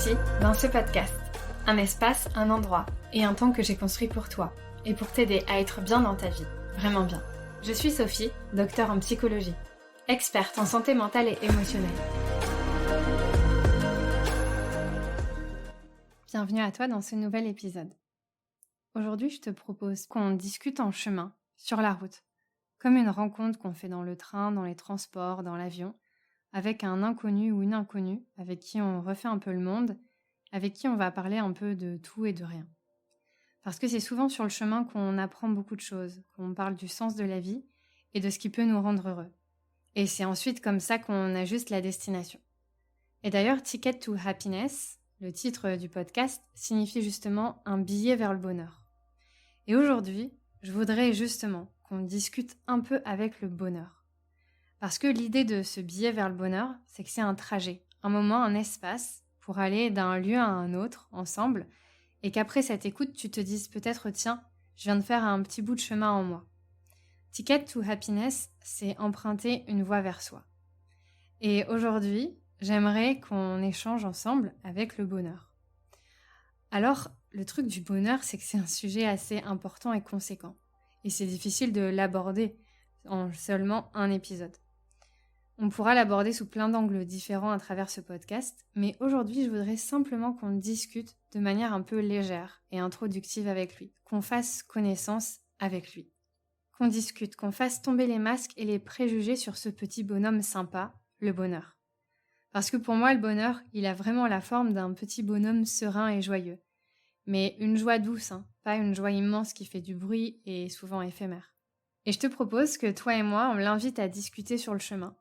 Ici, dans ce podcast, un espace, un endroit et un temps que j'ai construit pour toi et pour t'aider à être bien dans ta vie, vraiment bien. Je suis Sophie, docteure en psychologie, experte en santé mentale et émotionnelle. Bienvenue à toi dans ce nouvel épisode. Aujourd'hui, je te propose qu'on discute en chemin, sur la route, comme une rencontre qu'on fait dans le train, dans les transports, dans l'avion, avec un inconnu ou une inconnue, avec qui on refait un peu le monde, avec qui on va parler un peu de tout et de rien. Parce que c'est souvent sur le chemin qu'on apprend beaucoup de choses, qu'on parle du sens de la vie et de ce qui peut nous rendre heureux. Et c'est ensuite comme ça qu'on ajuste la destination. Et d'ailleurs, Ticket to Happiness, le titre du podcast, signifie justement un billet vers le bonheur. Et aujourd'hui, je voudrais justement qu'on discute un peu avec le bonheur. Parce que l'idée de ce billet vers le bonheur, c'est que c'est un trajet, un moment, un espace pour aller d'un lieu à un autre ensemble et qu'après cette écoute, tu te dises peut-être tiens, je viens de faire un petit bout de chemin en moi. Ticket to Happiness, c'est emprunter une voie vers soi. Et aujourd'hui, j'aimerais qu'on échange ensemble avec le bonheur. Alors, le truc du bonheur, c'est que c'est un sujet assez important et conséquent. Et c'est difficile de l'aborder en seulement un épisode. On pourra l'aborder sous plein d'angles différents à travers ce podcast, mais aujourd'hui, je voudrais simplement qu'on discute de manière un peu légère et introductive avec lui, qu'on fasse connaissance avec lui. Qu'on discute, qu'on fasse tomber les masques et les préjugés sur ce petit bonhomme sympa, le bonheur. Parce que pour moi, le bonheur, il a vraiment la forme d'un petit bonhomme serein et joyeux. Mais une joie douce, pas une joie immense qui fait du bruit et souvent éphémère. Et je te propose que toi et moi, on l'invite à discuter sur le chemin.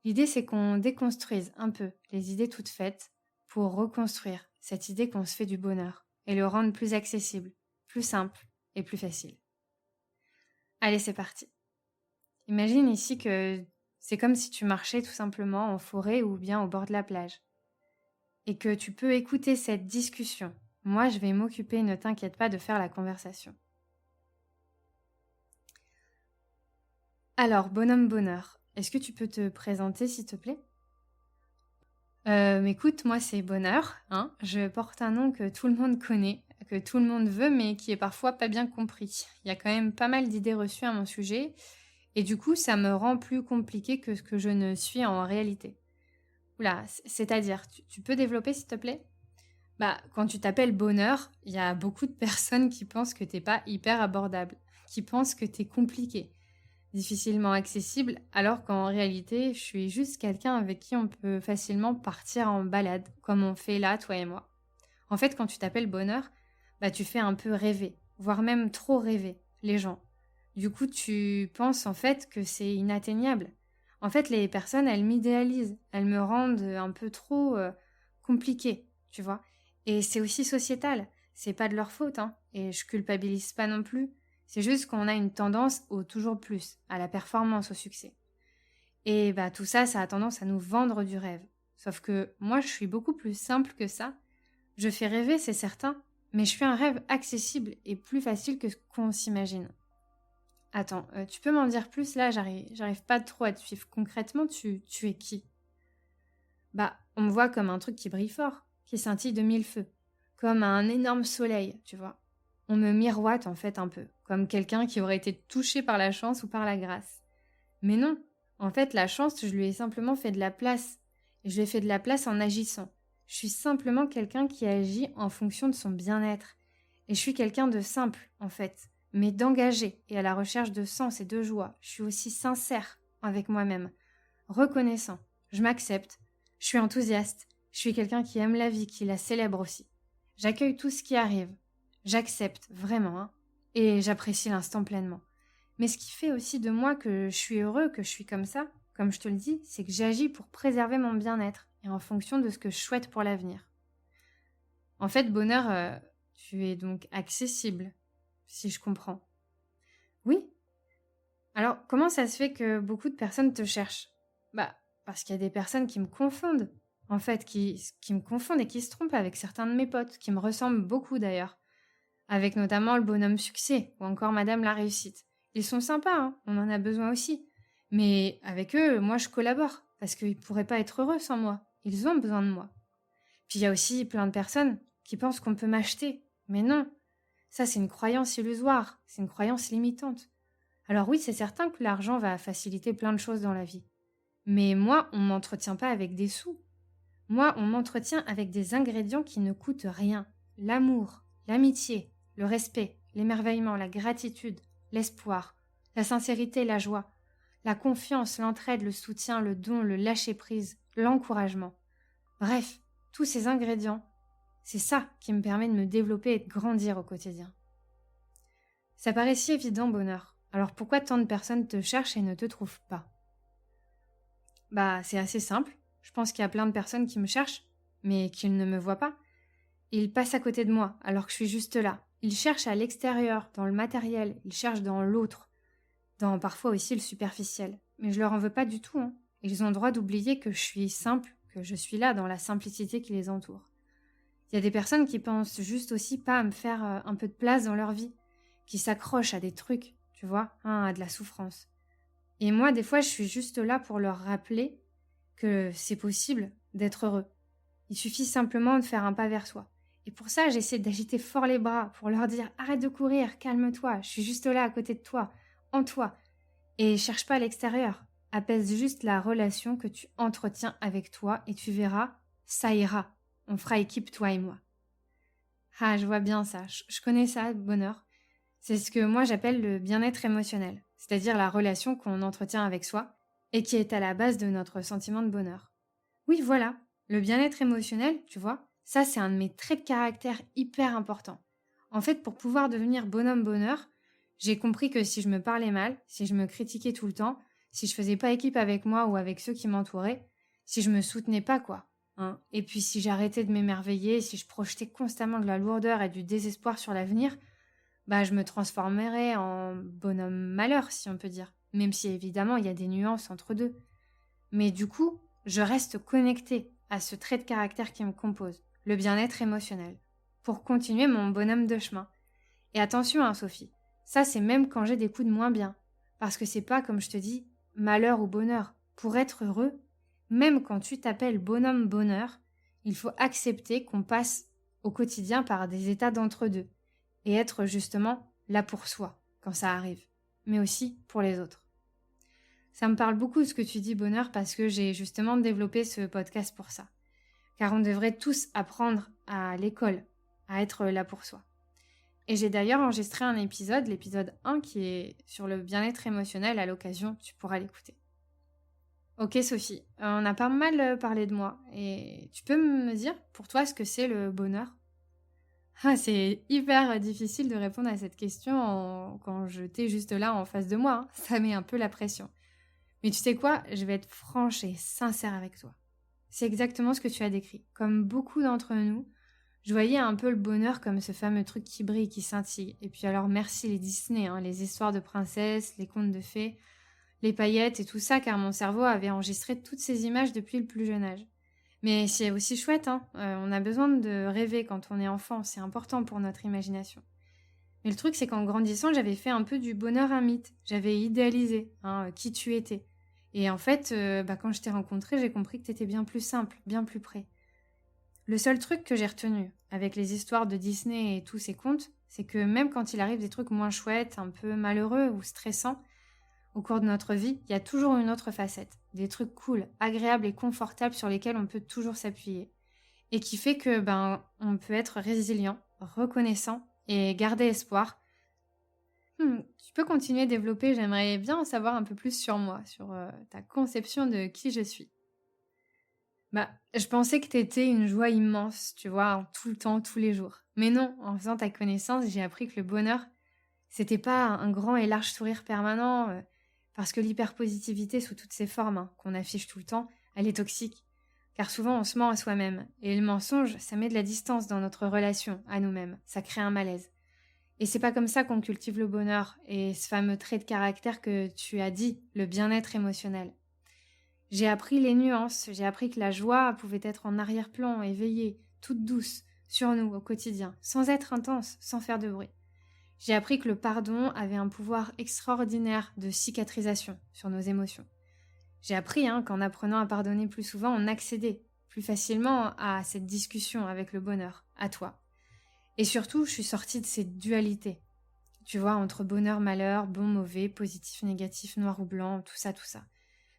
L'idée, c'est qu'on déconstruise un peu les idées toutes faites pour reconstruire cette idée qu'on se fait du bonheur et le rendre plus accessible, plus simple et plus facile. Allez, c'est parti. Imagine ici que c'est comme si tu marchais tout simplement en forêt ou bien au bord de la plage et que tu peux écouter cette discussion. Moi, je vais m'occuper, ne t'inquiète pas, de faire la conversation. Alors, bonhomme bonheur, est-ce que tu peux te présenter, s'il te plaît ? Écoute, moi c'est Bonheur, Je porte un nom que tout le monde connaît, que tout le monde veut, mais qui est parfois pas bien compris. Il y a quand même pas mal d'idées reçues à mon sujet, et du coup ça me rend plus compliqué que ce que je ne suis en réalité. Oula, c'est-à-dire, tu peux développer s'il te plaît ? Quand tu t'appelles Bonheur, il y a beaucoup de personnes qui pensent que t'es pas hyper abordable, qui pensent que t'es compliqué, difficilement accessible, alors qu'en réalité, je suis juste quelqu'un avec qui on peut facilement partir en balade, comme on fait là, toi et moi. En fait, quand tu t'appelles Bonheur, tu fais un peu rêver, voire même trop rêver, les gens. Du coup, tu penses en fait que c'est inatteignable. En fait, les personnes, elles m'idéalisent, elles me rendent un peu trop compliquée, tu vois. Et c'est aussi sociétal, c'est pas de leur faute, et je culpabilise pas non plus. C'est juste qu'on a une tendance au toujours plus, à la performance, au succès. Et tout ça, ça a tendance à nous vendre du rêve. Sauf que moi, je suis beaucoup plus simple que ça. Je fais rêver, c'est certain, mais je fais un rêve accessible et plus facile que ce qu'on s'imagine. Attends, tu peux m'en dire plus là ? J'arrive pas trop à te suivre. Concrètement, tu es qui ? On me voit comme un truc qui brille fort, qui scintille de mille feux. Comme un énorme soleil, tu vois. On me miroite en fait un peu, comme quelqu'un qui aurait été touché par la chance ou par la grâce. Mais non, en fait la chance, je lui ai simplement fait de la place. Et je lui ai fait de la place en agissant. Je suis simplement quelqu'un qui agit en fonction de son bien-être. Et je suis quelqu'un de simple, en fait, mais d'engagé et à la recherche de sens et de joie. Je suis aussi sincère avec moi-même, reconnaissant. Je m'accepte, je suis enthousiaste, je suis quelqu'un qui aime la vie, qui la célèbre aussi. J'accueille tout ce qui arrive. J'accepte vraiment, et j'apprécie l'instant pleinement. Mais ce qui fait aussi de moi que je suis heureux, que je suis comme ça, comme je te le dis, c'est que j'agis pour préserver mon bien-être et en fonction de ce que je souhaite pour l'avenir. En fait, Bonheur, tu es donc accessible, si je comprends. Oui. Alors, comment ça se fait que beaucoup de personnes te cherchent ? Parce qu'il y a des personnes qui me confondent, en fait, qui me confondent et qui se trompent avec certains de mes potes, qui me ressemblent beaucoup d'ailleurs. Avec notamment le bonhomme succès ou encore Madame la réussite. Ils sont sympas, on en a besoin aussi. Mais avec eux, moi je collabore, parce qu'ils ne pourraient pas être heureux sans moi. Ils ont besoin de moi. Puis il y a aussi plein de personnes qui pensent qu'on peut m'acheter. Mais non, ça c'est une croyance illusoire, c'est une croyance limitante. Alors oui, c'est certain que l'argent va faciliter plein de choses dans la vie. Mais moi, on m'entretient pas avec des sous. Moi, on m'entretient avec des ingrédients qui ne coûtent rien. L'amour, l'amitié, le respect, l'émerveillement, la gratitude, l'espoir, la sincérité, la joie, la confiance, l'entraide, le soutien, le don, le lâcher-prise, l'encouragement. Bref, tous ces ingrédients, c'est ça qui me permet de me développer et de grandir au quotidien. Ça paraît si évident, bonheur. Alors pourquoi tant de personnes te cherchent et ne te trouvent pas? Bah, c'est assez simple. Je pense qu'il y a plein de personnes qui me cherchent, mais qu'ils ne me voient pas. Ils passent à côté de moi, alors que je suis juste là. Ils cherchent à l'extérieur, dans le matériel, ils cherchent dans l'autre, dans parfois aussi le superficiel. Mais je leur en veux pas du tout, hein. Ils ont le droit d'oublier que je suis simple, que je suis là dans la simplicité qui les entoure. Il y a des personnes qui pensent juste aussi pas à me faire un peu de place dans leur vie, qui s'accrochent à des trucs, tu vois, hein, à de la souffrance. Et moi, des fois, je suis juste là pour leur rappeler que c'est possible d'être heureux. Il suffit simplement de faire un pas vers soi. Et pour ça, j'essaie d'agiter fort les bras pour leur dire « Arrête de courir, calme-toi, je suis juste là à côté de toi, en toi. » Et cherche pas à l'extérieur. Apaise juste la relation que tu entretiens avec toi et tu verras, ça ira. On fera équipe, toi et moi. Ah, je vois bien ça. Je connais ça, bonheur. C'est ce que moi j'appelle le bien-être émotionnel, c'est-à-dire la relation qu'on entretient avec soi et qui est à la base de notre sentiment de bonheur. Oui, voilà, le bien-être émotionnel, tu vois, ça c'est un de mes traits de caractère hyper importants. En fait, pour pouvoir devenir bonhomme bonheur, j'ai compris que si je me parlais mal, si je me critiquais tout le temps, si je faisais pas équipe avec moi ou avec ceux qui m'entouraient, si je me soutenais pas, quoi, hein, et puis si j'arrêtais de m'émerveiller, si je projetais constamment de la lourdeur et du désespoir sur l'avenir, bah je me transformerais en bonhomme malheur, si on peut dire. Même si évidemment il y a des nuances entre deux. Mais du coup, je reste connectée à ce trait de caractère qui me compose, le bien-être émotionnel, pour continuer mon bonhomme de chemin. Et attention, hein, Sophie, ça c'est même quand j'ai des coups de moins bien. Parce que c'est pas, comme je te dis, malheur ou bonheur. Pour être heureux, même quand tu t'appelles bonhomme bonheur, il faut accepter qu'on passe au quotidien par des états d'entre-deux. Et être justement là pour soi, quand ça arrive, mais aussi pour les autres. Ça me parle beaucoup ce que tu dis, bonheur, parce que j'ai justement développé ce podcast pour ça. Car on devrait tous apprendre à l'école à être là pour soi. Et j'ai d'ailleurs enregistré un épisode, l'épisode 1, qui est sur le bien-être émotionnel. À l'occasion, tu pourras l'écouter. Ok Sophie, on a pas mal parlé de moi. Et tu peux me dire, pour toi, ce que c'est le bonheur? Ah, c'est hyper difficile de répondre à cette question quand je t'ai juste là en face de moi, hein. Ça met un peu la pression. Mais tu sais quoi? Je vais être franche et sincère avec toi. C'est exactement ce que tu as décrit. Comme beaucoup d'entre nous, je voyais un peu le bonheur comme ce fameux truc qui brille, qui scintille. Et puis alors merci les Disney, hein, les histoires de princesses, les contes de fées, les paillettes et tout ça, car mon cerveau avait enregistré toutes ces images depuis le plus jeune âge. Mais c'est aussi chouette, hein. On a besoin de rêver quand on est enfant, c'est important pour notre imagination. Mais le truc, c'est qu'en grandissant, j'avais fait un peu du bonheur un mythe. J'avais idéalisé, hein, qui tu étais. Et en fait, quand je t'ai rencontré, j'ai compris que t'étais bien plus simple, bien plus près. Le seul truc que j'ai retenu avec les histoires de Disney et tous ces contes, c'est que même quand il arrive des trucs moins chouettes, un peu malheureux ou stressants, au cours de notre vie, il y a toujours une autre facette, des trucs cool, agréables et confortables sur lesquels on peut toujours s'appuyer. Et qui fait que on peut être résilient, reconnaissant et garder espoir. Tu peux continuer à développer, j'aimerais bien en savoir un peu plus sur moi, sur ta conception de qui je suis. Je pensais que t'étais une joie immense, tu vois, tout le temps, tous les jours. Mais non, en faisant ta connaissance, j'ai appris que le bonheur, c'était pas un grand et large sourire permanent, parce que l'hyperpositivité sous toutes ses formes, hein, qu'on affiche tout le temps, elle est toxique. Car souvent on se ment à soi-même. Et le mensonge, ça met de la distance dans notre relation à nous-mêmes. Ça crée un malaise. Et c'est pas comme ça qu'on cultive le bonheur et ce fameux trait de caractère que tu as dit, le bien-être émotionnel. J'ai appris les nuances, j'ai appris que la joie pouvait être en arrière-plan, éveillée, toute douce, sur nous au quotidien, sans être intense, sans faire de bruit. J'ai appris que le pardon avait un pouvoir extraordinaire de cicatrisation sur nos émotions. J'ai appris qu'en apprenant à pardonner plus souvent, on accédait plus facilement à cette discussion avec le bonheur, à toi. Et surtout, je suis sortie de cette dualité. Tu vois, entre bonheur, malheur, bon, mauvais, positif, négatif, noir ou blanc, tout ça.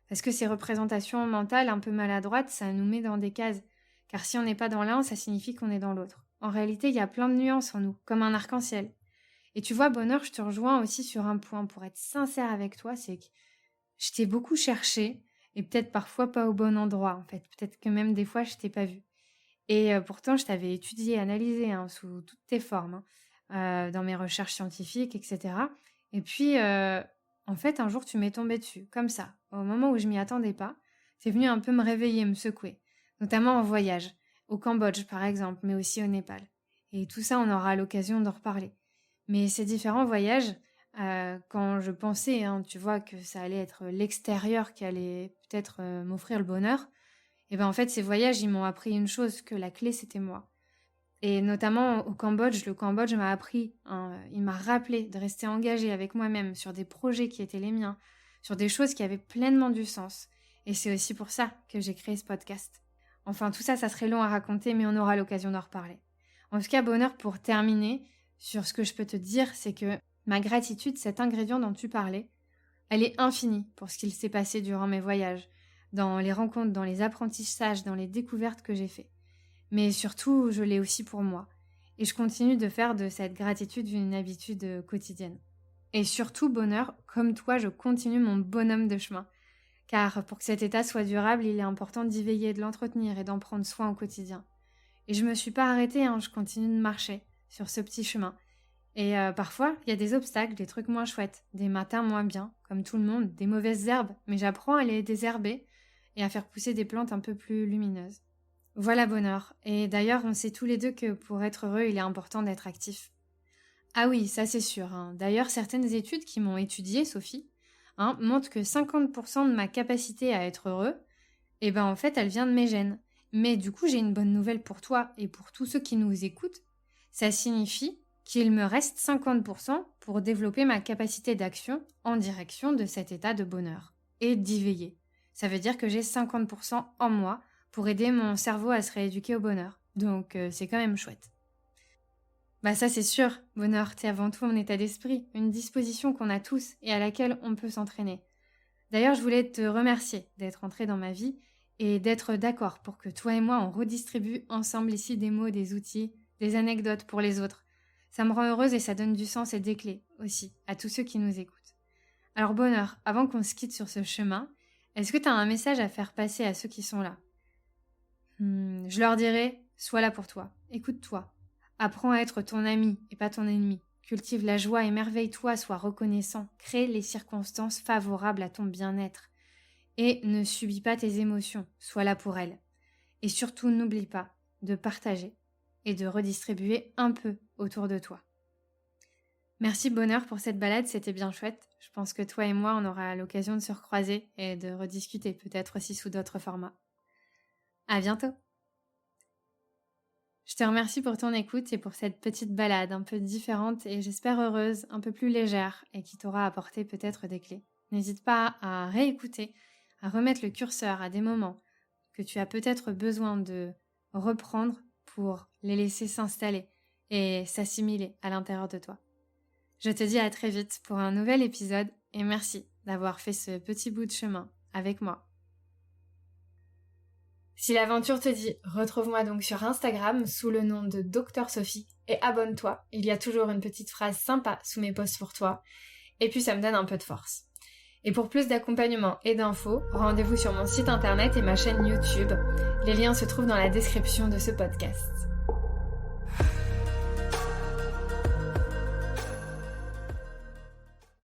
Parce que ces représentations mentales un peu maladroites, ça nous met dans des cases. Car si on n'est pas dans l'un, ça signifie qu'on est dans l'autre. En réalité, il y a plein de nuances en nous, comme un arc-en-ciel. Et tu vois, bonheur, je te rejoins aussi sur un point. Pour être sincère avec toi, c'est que je t'ai beaucoup cherché, et peut-être parfois pas au bon endroit, en fait. Peut-être que même des fois, je t'ai pas vu. Et pourtant, je t'avais étudié, analysé sous toutes tes formes, dans mes recherches scientifiques, etc. Et puis, en fait, un jour, tu m'es tombé dessus, comme ça, au moment où je m'y attendais pas. C'est venu un peu me réveiller, me secouer, notamment en voyage, au Cambodge par exemple, mais aussi au Népal. Et tout ça, on aura l'occasion d'en reparler. Mais ces différents voyages, quand je pensais, tu vois, que ça allait être l'extérieur qui allait peut-être m'offrir le bonheur, et ben en fait, ces voyages, ils m'ont appris une chose, que la clé, c'était moi. Et notamment au Cambodge, le Cambodge m'a appris, il m'a rappelé de rester engagée avec moi-même sur des projets qui étaient les miens, sur des choses qui avaient pleinement du sens. Et c'est aussi pour ça que j'ai créé ce podcast. Enfin, tout ça, ça serait long à raconter, mais on aura l'occasion d'en reparler. En tout cas, bonheur, pour terminer, sur ce que je peux te dire, c'est que ma gratitude, cet ingrédient dont tu parlais, elle est infinie pour ce qu'il s'est passé durant mes voyages, dans les rencontres, dans les apprentissages, dans les découvertes que j'ai faites. Mais surtout, je l'ai aussi pour moi. Et je continue de faire de cette gratitude une habitude quotidienne. Et surtout, bonheur, comme toi, je continue mon bonhomme de chemin. Car pour que cet état soit durable, il est important d'y veiller, de l'entretenir et d'en prendre soin au quotidien. Et je me suis pas arrêtée, je continue de marcher sur ce petit chemin. Et parfois, il y a des obstacles, des trucs moins chouettes, des matins moins bien, comme tout le monde, des mauvaises herbes, mais j'apprends à les désherber et à faire pousser des plantes un peu plus lumineuses. Voilà bonheur. Et d'ailleurs, on sait tous les deux que pour être heureux, il est important d'être actif. Ah oui, ça c'est sûr. D'ailleurs, certaines études qui m'ont étudiée, Sophie, montrent que 50% de ma capacité à être heureux, en fait, elle vient de mes gènes. Mais du coup, j'ai une bonne nouvelle pour toi et pour tous ceux qui nous écoutent. Ça signifie qu'il me reste 50% pour développer ma capacité d'action en direction de cet état de bonheur et d'y veiller. Ça veut dire que j'ai 50% en moi pour aider mon cerveau à se rééduquer au bonheur. Donc, c'est quand même chouette. Bah ça c'est sûr, bonheur, c'est avant tout un état d'esprit, une disposition qu'on a tous et à laquelle on peut s'entraîner. D'ailleurs, je voulais te remercier d'être entré dans ma vie et d'être d'accord pour que toi et moi on redistribue ensemble ici des mots, des outils, des anecdotes pour les autres. Ça me rend heureuse et ça donne du sens et des clés aussi à tous ceux qui nous écoutent. Alors bonheur, avant qu'on se quitte sur ce chemin, est-ce que tu as un message à faire passer à ceux qui sont là ? Je leur dirais, sois là pour toi, écoute-toi, apprends à être ton ami et pas ton ennemi, cultive la joie, émerveille-toi, sois reconnaissant, crée les circonstances favorables à ton bien-être et ne subis pas tes émotions, sois là pour elles. Et surtout, n'oublie pas de partager et de redistribuer un peu autour de toi. Merci bonheur pour cette balade, c'était bien chouette. Je pense que toi et moi, on aura l'occasion de se recroiser et de rediscuter, peut-être aussi sous d'autres formats. À bientôt! Je te remercie pour ton écoute et pour cette petite balade un peu différente et j'espère heureuse, un peu plus légère et qui t'aura apporté peut-être des clés. N'hésite pas à réécouter, à remettre le curseur à des moments que tu as peut-être besoin de reprendre pour les laisser s'installer et s'assimiler à l'intérieur de toi. Je te dis à très vite pour un nouvel épisode et merci d'avoir fait ce petit bout de chemin avec moi. Si l'aventure te dit, retrouve-moi donc sur Instagram sous le nom de Dr Sophie et abonne-toi, il y a toujours une petite phrase sympa sous mes posts pour toi et puis ça me donne un peu de force. Et pour plus d'accompagnement et d'infos, rendez-vous sur mon site internet et ma chaîne YouTube. Les liens se trouvent dans la description de ce podcast.